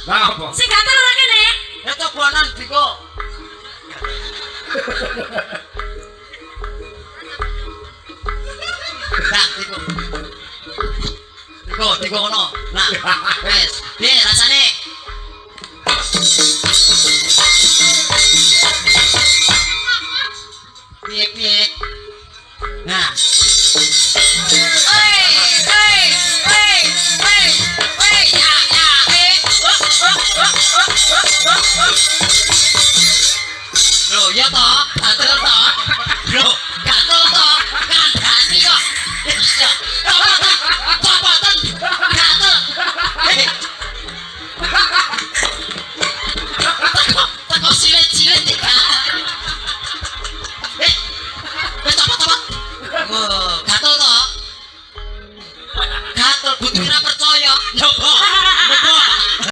Lah apa? Sing gatel ora kene. Ya cobanan Diko. Dah Diko. Diko ngono. Nah, wes. Piye rasane?